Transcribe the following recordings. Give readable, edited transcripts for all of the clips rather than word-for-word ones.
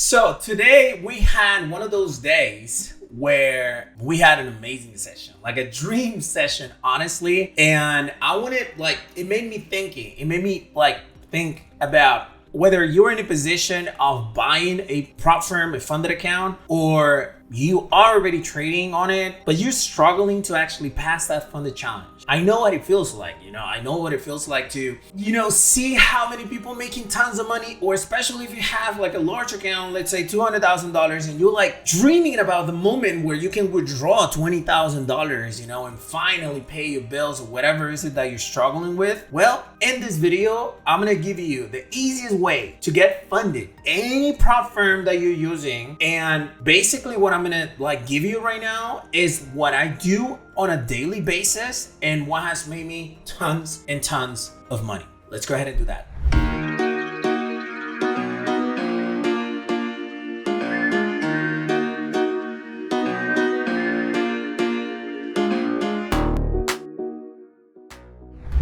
So today we had one of those days where we had an amazing session, like a dream session, honestly. And it made me thinking. It made me think about whether you're in a position of buying a prop firm, a funded account, or you are already trading on it, but you're struggling to actually pass that funded challenge. I know what it feels like, I know what it feels like to, see how many people making tons of money, or especially if you have like a large account, let's say $200,000, and you're like dreaming about the moment where you can withdraw $20,000, and finally pay your bills or whatever is it that you're struggling with. Well, in this video, I'm gonna give you the easiest way to get funded any prop firm that you're using. And basically what I'm gonna give you right now is what I do on a daily basis and what has made me tons and tons of money. Let's go ahead and do that.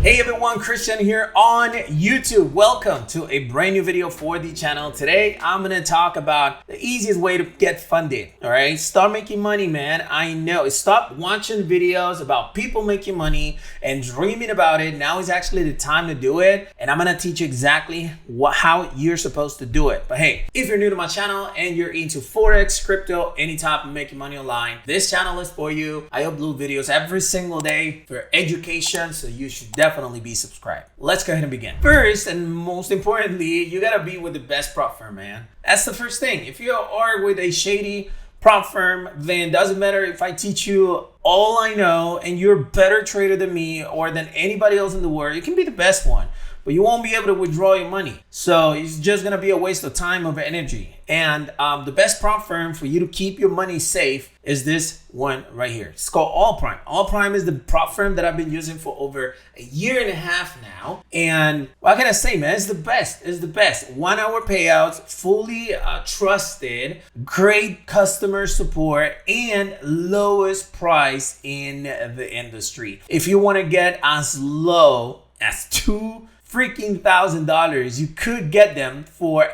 Hey everyone, Christian here on YouTube. Welcome to a brand new video for the channel. Today, I'm gonna talk about the easiest way to get funded, all right? Start making money, man. I know, stop watching videos about people making money and dreaming about it. Now is actually the time to do it. And I'm gonna teach you exactly how you're supposed to do it. But hey, if you're new to my channel and you're into Forex, crypto, any type of making money online, this channel is for you. I upload videos every single day for education, so you should definitely be subscribed. Let's go ahead and begin. First and most importantly, you gotta be with the best prop firm, man. That's the first thing. If you are with a shady prop firm, then it doesn't matter if I teach you all I know and you're a better trader than me or than anybody else in the world. You can be the best one, but you won't be able to withdraw your money. So it's just gonna be a waste of time, of energy. And the best prop firm for you to keep your money safe is this one right here. It's called All Prime. All Prime is the prop firm that I've been using for over a year and a half now. And what can I say, man? It's the best. It's the best. 1 hour payouts, fully trusted, great customer support, and lowest price in the industry. If you want to get as low as $2,000, you could get them for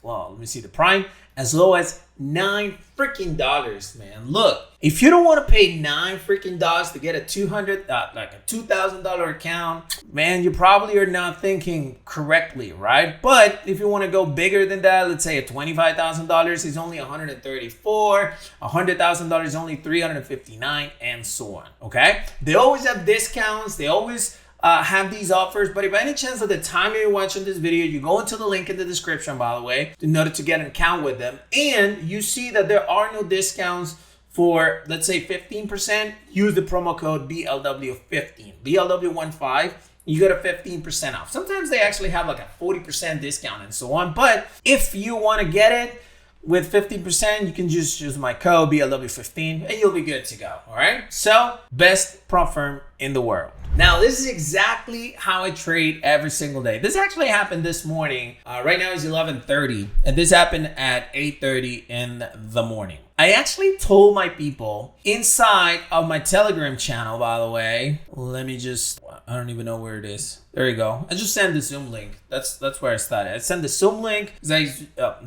let me see the prime, as low as $9 man. Look, if you don't want to pay $9 to get a $2,000 account, man, you probably are not thinking correctly, right? But if you want to go bigger than that, let's say a $25,000 is only $134, $100,000 is only $359, and so on. Okay, they always have discounts. They always have these offers, but if any chance at the time you're watching this video, you go into the link in the description, by the way, in order to get an account with them, and you see that there are no discounts for, let's say, 15%, use the promo code BLW15, BLW15, you get a 15% off. Sometimes they actually have like a 40% discount and so on, but if you want to get it with 15%, you can just use my code BLW15 and you'll be good to go, all right? So, best prop firm in the world. Now, this is exactly how I trade every single day. This actually happened this morning. Right now it's 11:30, and this happened at 8:30 in the morning. I actually told my people inside of my Telegram channel, by the way, I don't even know where it is. There you go. I just sent the Zoom link. That's where I started. I send the Zoom link because I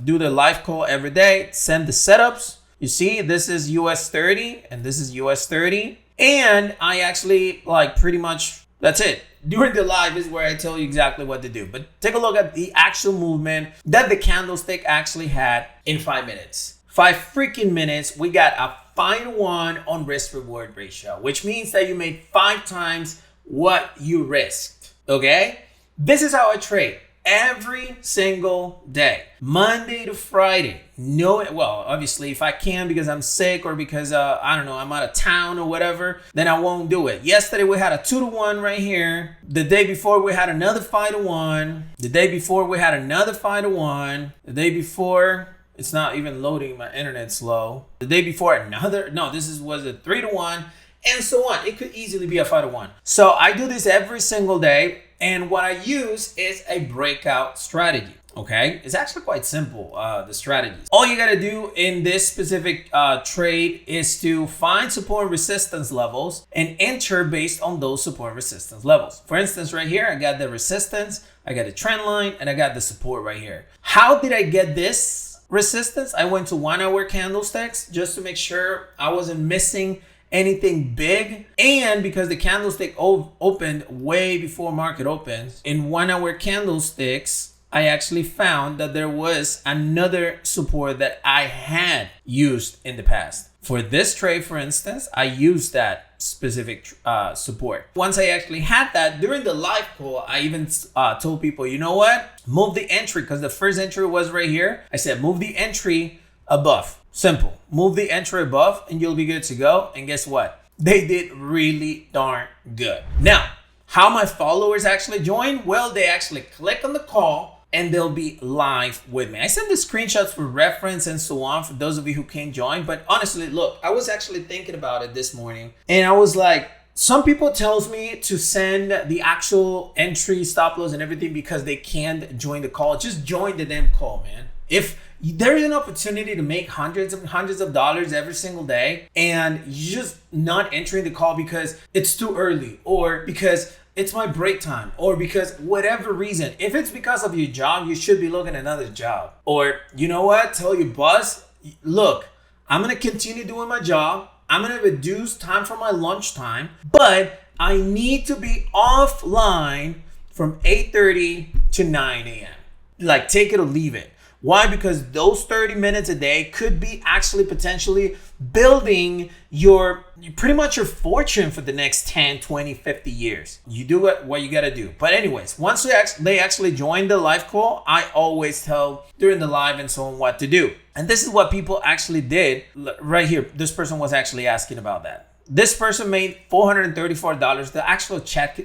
do the live call every day. Send the setups. You see, this is US 30 and this is US 30. And I actually pretty much, that's it. During the live is where I tell you exactly what to do. But take a look at the actual movement that the candlestick actually had in 5 minutes. 5 freaking minutes, we got a 5-to-1 on risk reward ratio, which means that you made 5 times what you risked, okay? This is how I trade every single day, Monday to Friday. Obviously, if I can because I'm sick or because, I'm out of town or whatever, then I won't do it. Yesterday, we had a 2-to-1 right here. The day before, we had another 5-to-1. The day before, we had another 5-to-1. The day before, it's not even loading. My internet's slow. The day before, was a 3-to-1. And so on. It could easily be a 5-to-1. So I do this every single day. And what I use is a breakout strategy. Okay, it's actually quite simple, the strategies. All you gotta do in this specific trade is to find support and resistance levels and enter based on those support and resistance levels. For instance, right here, I got the resistance, I got the trend line, and I got the support right here. How did I get this resistance, I went to 1 hour candlesticks just to make sure I wasn't missing anything big. And because the candlestick opened way before market opens, in 1 hour candlesticks, I actually found that there was another support that I had used in the past. For this trade, for instance, I used that specific support. Once I actually had that, during the live call, I even told people, you know what? Move the entry, because the first entry was right here. I said, move the entry above. Simple. Move the entry above and you'll be good to go. And guess what? They did really darn good. Now, how my followers actually join? Well, they actually click on the call and they'll be live with me. I send the screenshots for reference and so on for those of you who can't join. But honestly, look, I was actually thinking about it this morning and I was like, some people tells me to send the actual entry, stop loss and everything because they can't join the call. Just join the damn call, man. If there is an opportunity to make hundreds of dollars every single day and you're just not entering the call because it's too early or because it's my break time or because whatever reason, if it's because of your job, you should be looking at another job. Or you know what, tell your boss, look, I'm going to continue doing my job. I'm going to reduce time for my lunchtime, but I need to be offline from 8:30 to 9 a.m. Like take it or leave it. Why? Because those 30 minutes a day could be actually potentially building pretty much your fortune for the next 10, 20, 50 years. You do what you got to do. But anyways, once they actually join the live call, I always tell during the live and so on what to do. And this is what people actually did right here. This person was actually asking about that. This person made $434. The actual chat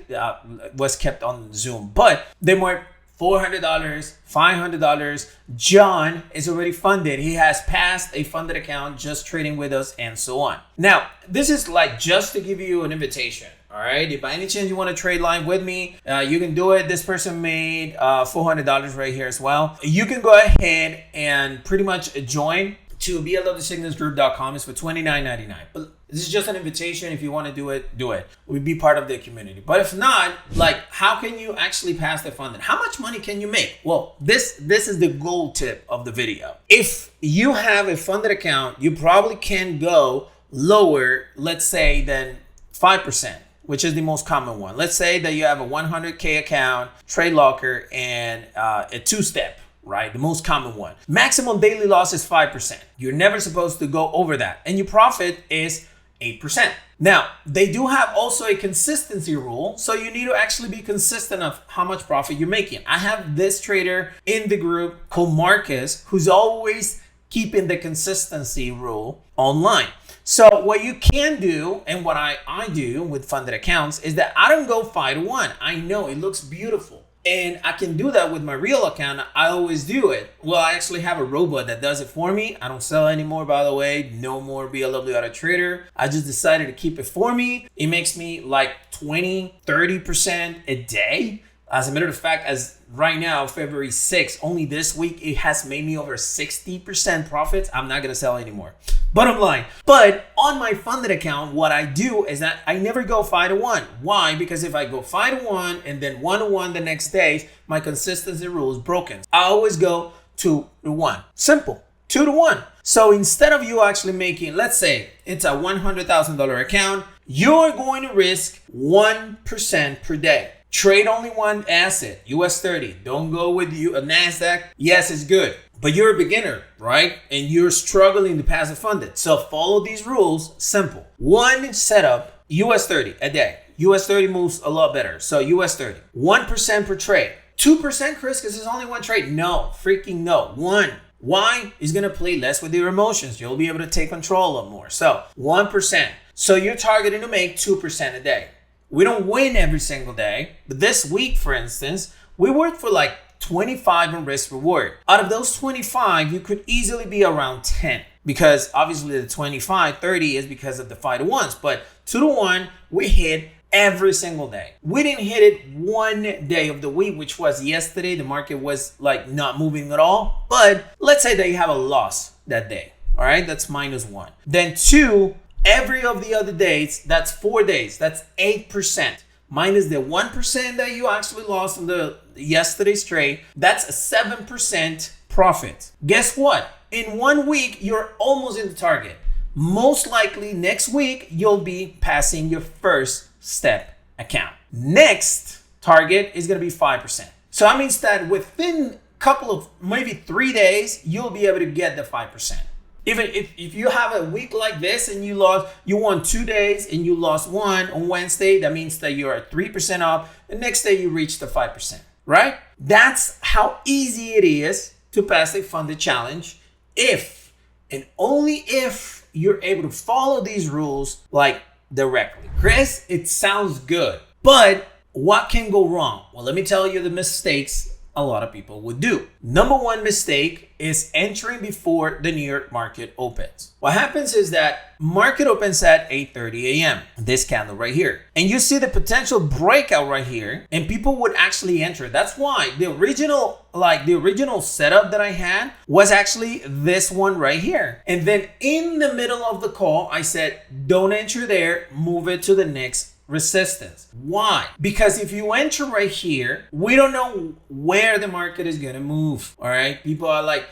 was kept on Zoom, but they were $400, $500. John is already funded. He has passed a funded account just trading with us and so on. Now, this is like just to give you an invitation. All right. If by any chance you want to trade live with me, you can do it. This person made $400 right here as well. You can go ahead and pretty much join to blwsignalsgroup.com. It's for $29.99. But this is just an invitation. If you want to do it, do it. We'll be part of the community. But if not, like, how can you actually pass the funding? How much money can you make? Well, this is the gold tip of the video. If you have a funded account, you probably can go lower, let's say, than 5%, which is the most common one. Let's say that you have a 100K account, trade locker, and a two-step. Right? The most common one. Maximum daily loss is 5%. You're never supposed to go over that. And your profit is 8%. Now, they do have also a consistency rule. So you need to actually be consistent of how much profit you're making. I have this trader in the group called Marcus, who's always keeping the consistency rule online. So what you can do, and what I do with funded accounts, is that I don't go 5-to-1. I know it looks beautiful. And I can do that with my real account. I always do it. Well, I actually have a robot that does it for me. I don't sell anymore, by the way. No more BLW Auto Trader. I just decided to keep it for me. It makes me like 20, 30% a day. As a matter of fact, as right now, February 6th, only this week, it has made me over 60% profits. I'm not going to sell anymore. Bottom line. But on my funded account, what I do is that I never go 5-to-1. Why? Because if I go 5-to-1 and then 1-to-1 the next day, my consistency rule is broken. I always go 2-to-1. Simple. 2-to-1. So instead of you actually making, let's say it's a $100,000 account, you're going to risk 1% per day. Trade only one asset, US 30. Don't go with a NASDAQ. Yes, it's good, but you're a beginner, right? And you're struggling to pass it funded. So follow these rules. Simple. One setup, US 30 a day. US 30 moves a lot better. So US 30. 1% per trade. 2%, Chris, because there's only one trade. No, freaking no. One. Why? Is going to play less with your emotions. You'll be able to take control of more. So 1%. So you're targeting to make 2% a day. We don't win every single day, but this week, for instance, we worked for like 25 in risk reward. Out of those 25, you could easily be around 10 because obviously the 25, 30 is because of the 5-to-1s, but 2-to-1, we hit every single day. We didn't hit it one day of the week, which was yesterday. The market was like not moving at all, but let's say that you have a loss that day. All right, that's -1. Then 2, every of the other days, that's 4 days. That's 8%. Minus the 1% that you actually lost on the yesterday's trade. That's a 7% profit. Guess what? in 1 week, you're almost in the target. Most likely next week, you'll be passing your first step account. Next target is going to be 5%. So that means that within a couple of maybe 3 days, you'll be able to get the 5%. Even if you have a week like this and you won 2 days and you lost one on Wednesday, that means that you're at 3% off. The next day you reach the 5%, right? That's how easy it is to pass a funded challenge if and only if you're able to follow these rules like directly. Chris, it sounds good, but what can go wrong? Well, let me tell you the mistakes a lot of people would do. Number one mistake is entering before the New York market opens. What happens is that market opens at 8:30 a.m. This candle right here. And you see the potential breakout right here, and people would actually enter. That's why the original setup that I had was actually this one right here. And then in the middle of the call, I said, don't enter there, move it to the next resistance. Why? Because if you enter right here, we don't know where the market is going to move. All right. People are like,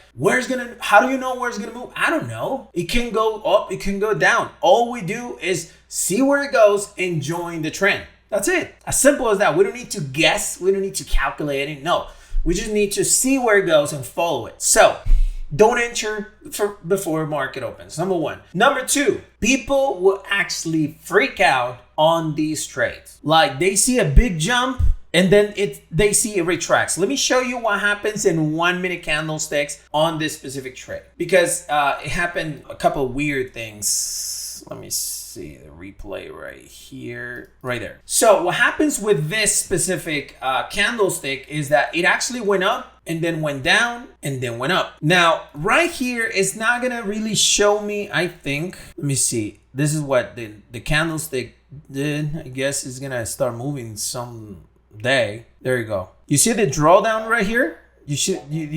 how do you know where it's going to move? I don't know. It can go up. It can go down. All we do is see where it goes and join the trend. That's it. As simple as that. We don't need to guess. We don't need to calculate it. No, we just need to see where it goes and follow it. So don't enter before market opens. Number one. Number two, people will actually freak out on these trades. Like they see a big jump and then they see it retracts. Let me show you what happens in 1 minute candlesticks on this specific trade, because it happened a couple of weird things. Let me see the replay right here, right there. So what happens with this specific candlestick is that it actually went up and then went down and then went up. Now, right here is not gonna really show me, I think. Let me see. This is what the candlestick did. I guess it's gonna start moving someday. There you go. You see the drawdown right here? You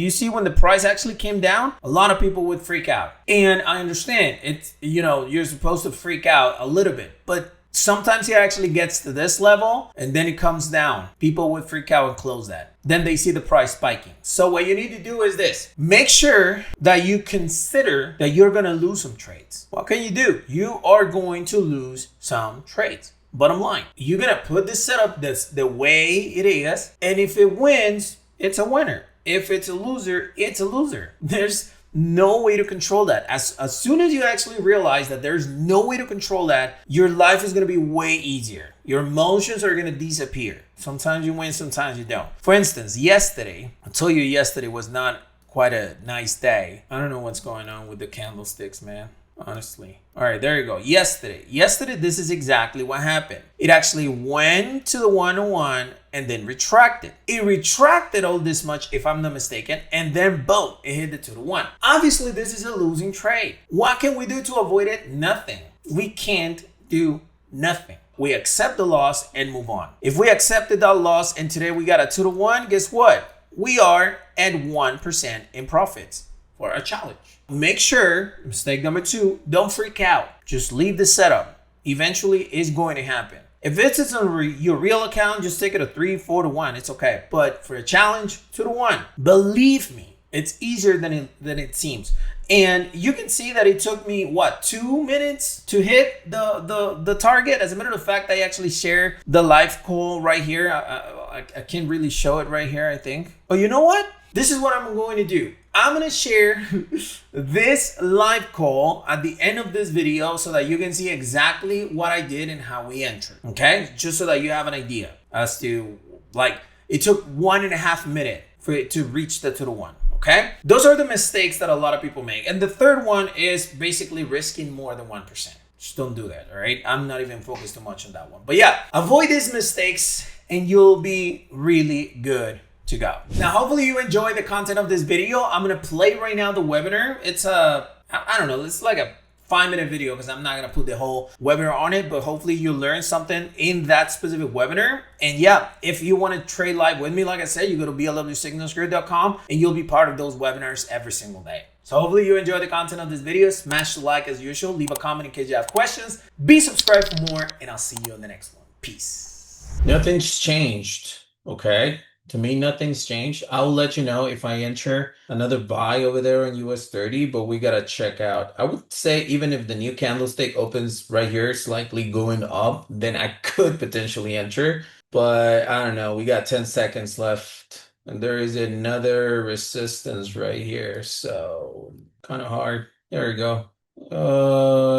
see when the price actually came down, a lot of people would freak out. And I understand it's, you're supposed to freak out a little bit, but sometimes it actually gets to this level and then it comes down. People would freak out and close that. Then they see the price spiking. So what you need to do is this. Make sure that you consider that you're going to lose some trades. What can you do? You are going to lose some trades. Bottom line, you're going to put this setup the way it is. And if it wins, it's a winner. If it's a loser, it's a loser. There's no way to control that. As soon as you actually realize that there's no way to control that, your life is going to be way easier. Your emotions are going to disappear. Sometimes you win, sometimes you don't. For instance, yesterday, I told you yesterday was not quite a nice day. I don't know what's going on with the candlesticks, man. Honestly. All right, there you go. Yesterday, this is exactly what happened. It actually went to the 101 and then retracted. It retracted all this much, if I'm not mistaken, and then boom, it hit the 2 to 1. Obviously, this is a losing trade. What can we do to avoid it? Nothing. We can't do nothing. We accept the loss and move on. If we accepted that loss and today we got a 2 to 1, guess what? We are at 1% in profits for a challenge. Make sure, mistake number 2, don't freak out. Just leave the setup. Eventually, it's going to happen. If it's on your real account, just take it a 3, 4 to 1. It's okay. But for a challenge, 2 to 1. Believe me, it's easier than it seems. And you can see that it took me, 2 minutes to hit the target. As a matter of fact, I actually share the live call right here. I can't really show it right here, I think. But you know what? This is what I'm going to do. I'm going to share this live call at the end of this video so that you can see exactly what I did and how we entered. Okay? Just so that you have an idea as to, it took 1.5 minutes for it to reach the 2 to 1. Okay? Those are the mistakes that a lot of people make. And the third one is basically risking more than 1%. Just don't do that, all right? I'm not even focused too much on that one. But yeah, avoid these mistakes and you'll be really good to go. Now, hopefully you enjoy the content of this video. I'm going to play right now the webinar. It's I don't know, it's like a 5-minute video because I'm not going to put the whole webinar on it, but hopefully you learn something in that specific webinar. And yeah, if you want to trade live with me, like I said, you go to blwsignalsgrid.com and you'll be part of those webinars every single day. So hopefully you enjoy the content of this video. Smash the like as usual. Leave a comment in case you have questions. Be subscribed for more and I'll see you in the next one. Peace. Nothing's changed. Okay. To me, nothing's changed. I'll let you know if I enter another buy over there on US 30, but we gotta check out. I would say even if the new candlestick opens right here, slightly going up, then I could potentially enter. But I don't know. We got 10 seconds left. And there is another resistance right here. So kind of hard. There we go.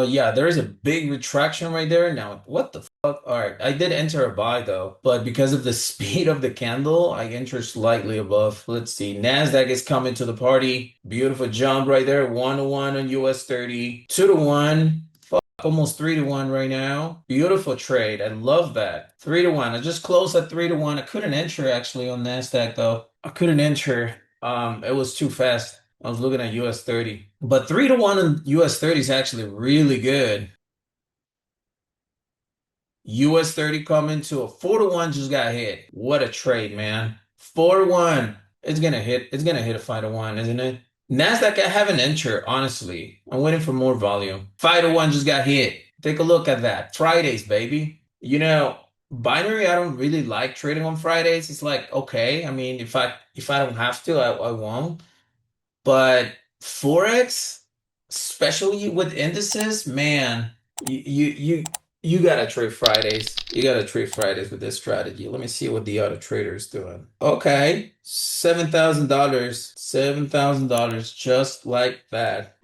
Yeah, there is a big retraction right there. Now, what the fuck? All right, I did enter a buy though, but because of the speed of the candle, I entered slightly above. Let's see. Nasdaq is coming to the party. Beautiful jump right there. 1 to 1 on US 30. 2 to 1. Fuck, almost 3 to 1 right now. Beautiful trade. I love that. 3 to 1. I just closed at 3 to 1. I couldn't enter actually on Nasdaq though. I couldn't enter. It was too fast. I was looking at US 30. But 3 to 1 on US 30 is actually really good. US 30 coming to a 4 to 1 just got hit. What a trade, man. 4 to 1. It's gonna hit a 5 to 1, isn't it? Nasdaq, I haven't entered, honestly. I'm waiting for more volume. 5 to 1 just got hit. Take a look at that. Fridays, baby. Binary, I don't really like trading on Fridays. It's like, okay, I mean, if I don't have to, I won't. But Forex, especially with indices, man, you you you you gotta trade Fridays. You gotta trade Fridays with this strategy. Let me see what the other trader's doing. Okay, $7,000, $7,000, just like that.